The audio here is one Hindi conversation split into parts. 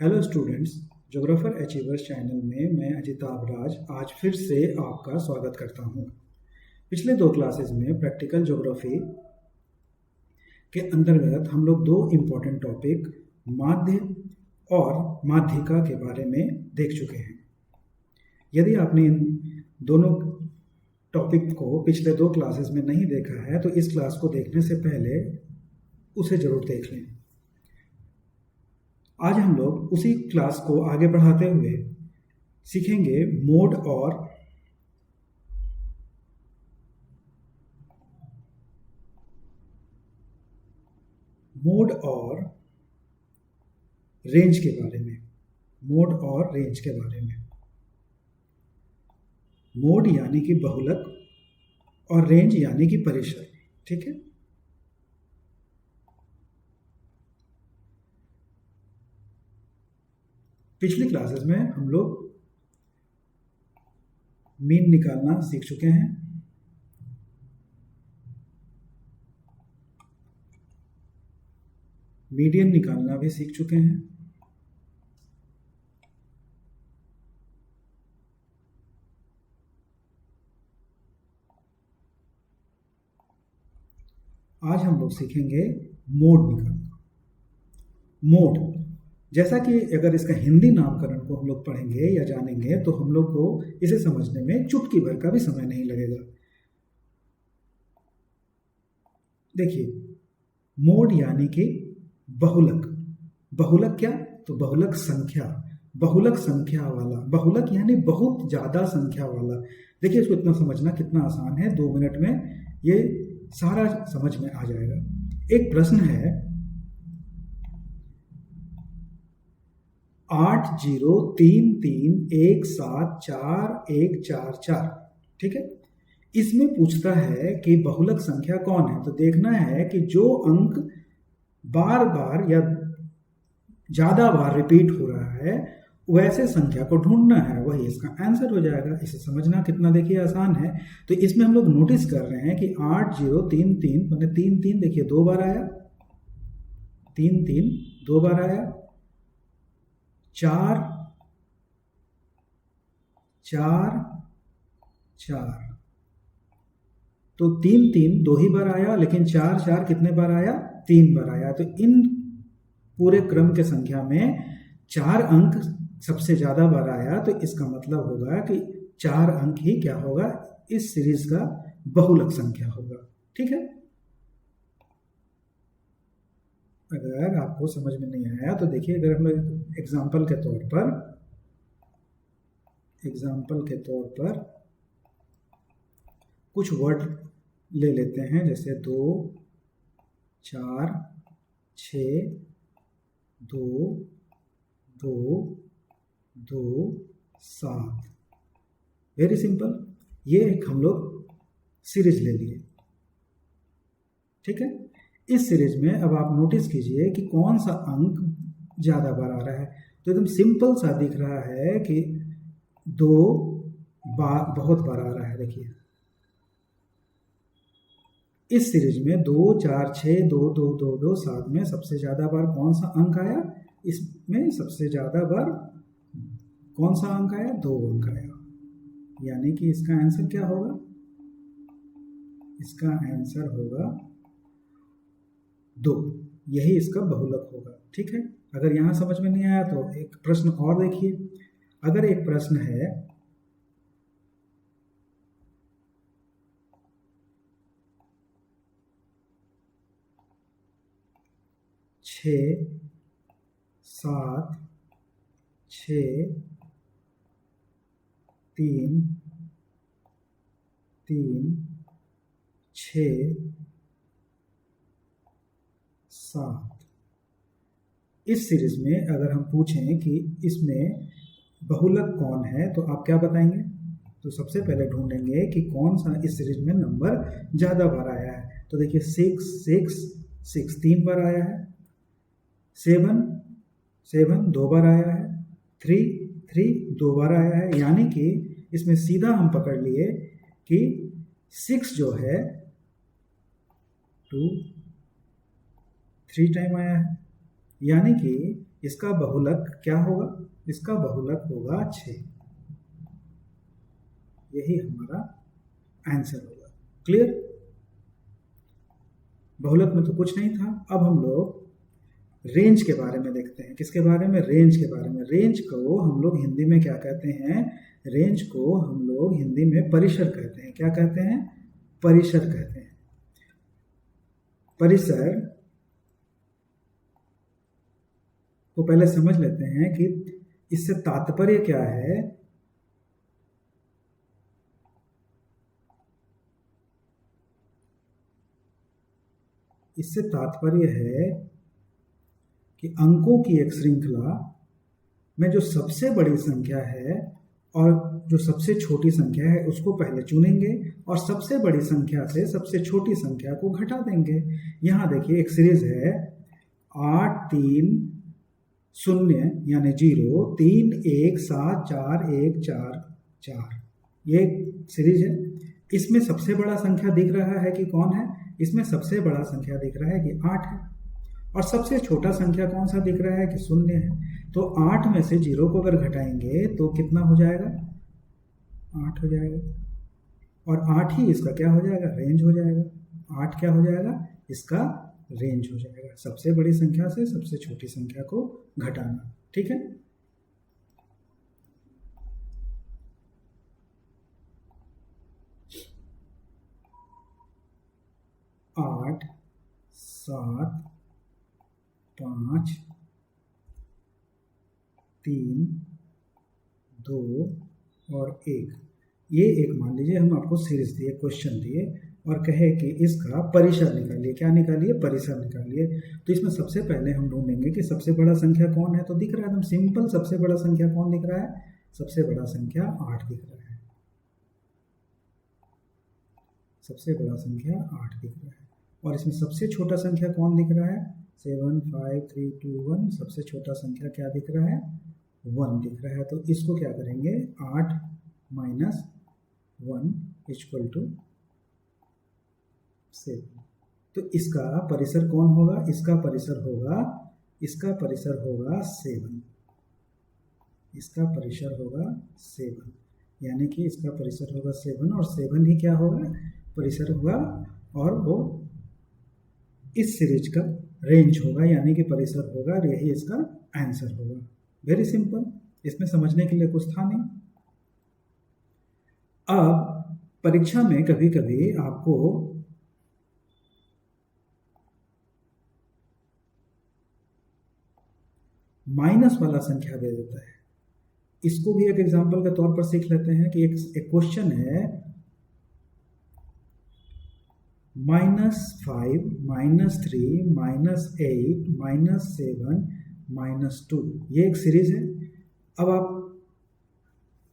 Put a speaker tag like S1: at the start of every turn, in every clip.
S1: Hello students, geographer achievers channel में मैं अजिताभ राज आज फिर से आपका स्वागत करता हूं। पिछले दो क्लासेस में प्रैक्टिकल ज्योग्राफी के अंतर्गत हम लोग दो इम्पोर्टेंट टॉपिक माध्य और माध्यिका के बारे में देख चुके हैं। यदि आपने इन दोनों टॉपिक को पिछले दो क्लासेस में नहीं देखा है तो इस क्लास को देखने से पहले उसे जरूर देख लें। आज हम लोग उसी क्लास को आगे बढ़ाते हुए सीखेंगे मोड और रेंज के बारे में। मोड और रेंज के बारे में। मोड यानी कि बहुलक और रेंज यानी कि परिसर। ठीक है। पिछली क्लासेस में हम लोग मीन निकालना सीख चुके हैं। मीडियन निकालना भी सीख चुके हैं। आज हम लोग सीखेंगे मोड निकालना। मोड जैसा कि अगर इसका हिंदी नामकरण को हम लोग पढ़ेंगे या जानेंगे तो हम लोग को इसे समझने में चुटकी भर का भी समय नहीं लगेगा। देखिए, मोड यानी कि बहुलक। बहुलक क्या? तो बहुलक संख्या। बहुलक संख्या वाला। बहुलक यानी बहुत ज्यादा संख्या वाला। देखिए, इसको इतना समझना कितना आसान है। 2 मिनट में ये सारा समझ में आ जाएगा। एक प्रश्न है 8033174144। ठीक है। इसमें पूछता है कि बहुलक संख्या कौन है। तो देखना है कि जो अंक बार बार या ज्यादा बार रिपीट हो रहा है वैसे संख्या को ढूंढना है, वही इसका आंसर हो जाएगा। इसे समझना कितना देखिए आसान है। तो इसमें हम लोग नोटिस कर रहे हैं कि 8033 मैंने 3 देखिए 2 बार आया, 3 2 बार आया, 4 तो 3 2 ही बार आया, लेकिन 4 कितने बार आया? 3 बार आया। तो इन पूरे क्रम के संख्या में 4 अंक सबसे ज्यादा बार आया, तो इसका मतलब होगा कि 4 अंक ही क्या होगा? इस सीरीज का बहुलक संख्या होगा। ठीक है। अगर आपको समझ में नहीं आया तो देखिए, अगर हम एग्जाम्पल के तौर पर कुछ वर्ड ले लेते हैं, जैसे 2 4 6 2 2 2 7। Very simple. ये हम लोग सीरीज ले लिए। ठीक है। इस सीरीज में अब आप नोटिस कीजिए कि कौन सा अंक ज्यादा बार आ रहा है। तो एकदम सिंपल सा दिख रहा है कि 2 बार बहुत बार आ रहा है। देखिए, इस सीरीज में 2 4 6 2 2 2 2 7 में सबसे ज्यादा बार कौन सा अंक आया? इसमें सबसे ज्यादा बार कौन सा अंक आया? 2 अंक आया। यानी कि इसका आंसर क्या होगा? इसका आंसर होगा 2। यही इसका बहुलक होगा। ठीक है। अगर यहां समझ में नहीं आया तो एक प्रश्न और देखिए। अगर एक प्रश्न है 6 7 6 3 3 6 7। इस सीरीज में अगर हम पूछें कि इसमें बहुलक कौन है तो आप क्या बताएंगे? तो सबसे पहले ढूंढेंगे कि कौन सा इस सीरीज में नंबर ज्यादा बार आया है। तो देखिए 6 3 बार आया है, 7 2 बार आया है, 3 2 बार आया है। यानी कि इसमें सीधा हम पकड़ लिए कि 6 जो है 2 3 टाइम आया है। यानी कि इसका बहुलक क्या होगा? इसका बहुलक होगा 6। यही हमारा आंसर होगा। क्लियर? बहुलक में तो कुछ नहीं था। अब हम लोग रेंज के बारे में देखते हैं। किसके बारे में? रेंज के बारे में। रेंज को हम लोग हिंदी में क्या कहते हैं? रेंज को हम लोग हिंदी में परिसर कहते हैं। क्या कहते हैं? परिसर कहते हैं। परिसर को पहले समझ लेते हैं कि इससे तात्पर्य क्या है। इससे तात्पर्य है कि अंकों की एक श्रृंखला में जो सबसे बड़ी संख्या है और जो सबसे छोटी संख्या है उसको पहले चुनेंगे और सबसे बड़ी संख्या से सबसे छोटी संख्या को घटा देंगे। यहाँ देखिए एक सीरीज है 8 3 0 यानी 0 3 1 7 4 1 4 4। ये सीरीज है। इसमें सबसे बड़ा संख्या दिख रहा है कि कौन है? इसमें सबसे बड़ा संख्या दिख रहा है कि 8 है। और सबसे छोटा संख्या कौन सा दिख रहा है कि 0 है। तो 8 में से 0 को अगर घटाएंगे तो कितना हो जाएगा? 8 हो जाएगा। और 8 ही इसका क्या हो जाएगा? रेंज हो जाएगा। 8 क्या हो जाएगा? इसका रेंज हो जाएगा। सबसे बड़ी संख्या से सबसे छोटी संख्या को घटाना। ठीक है? आठ 7 5 3 2 और 1। ये एक मान लीजिए हम आपको सीरीज दिए, क्वेश्चन दिए और कहे कि इसका परिसर निकालिए। क्या निकालिए? परिसर निकालिए। तो इसमें सबसे पहले हम ढूंढेंगे कि सबसे बड़ा संख्या कौन है। तो दिख रहा है एकदम सिंपल। सबसे बड़ा संख्या कौन दिख रहा है? सबसे बड़ा संख्या 8 दिख रहा है। सबसे बड़ा संख्या 8 दिख रहा है। और इसमें सबसे छोटा संख्या कौन दिख रहा है? 7 5 3 2 1। सबसे छोटा संख्या क्या दिख रहा है? 1 दिख रहा है। तो इसको क्या करेंगे? 8 माइनस 1 इक्वल टू 7। तो इसका परिसर कौन होगा? इसका परिसर होगा 7। इसका परिसर होगा 7। यानी कि इसका परिसर होगा 7 और 7 ही क्या होगा? परिसर होगा। और वो इस सीरीज का रेंज होगा यानी कि परिसर होगा और यही इसका आंसर होगा। Very simple. इसमें समझने के लिए कुछ था नहीं। अब परीक्षा में कभी कभी आपको माइनस वाला संख्या दे देता है। इसको भी एक एग्जांपल के तौर पर सीख लेते हैं कि एक क्वेश्चन है -5 -3 -8 -7 -2। ये एक सीरीज है। अब आप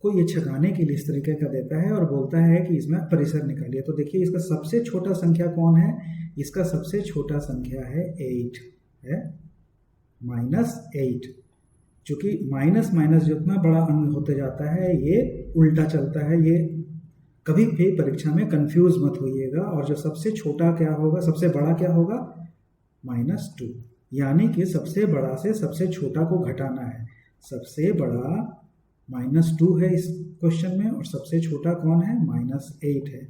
S1: को ये छकाने के लिए इस तरीके का देता है और बोलता है कि इसमें परिसर निकालिए। तो देखिए इसका सबसे छोटा संख्या कौन है? इसका सबसे छोटा संख्या है 8 है, -8। चूंकि माइनस माइनस जितना बड़ा अंक होते जाता है ये उल्टा चलता है। ये कभी भी परीक्षा में कंफ्यूज मत होइएगा। और जो सबसे छोटा क्या होगा? सबसे बड़ा क्या होगा? -2। यानी कि सबसे बड़ा से सबसे छोटा को घटाना है। सबसे बड़ा -2 है इस क्वेश्चन में और सबसे छोटा कौन है? -8 है।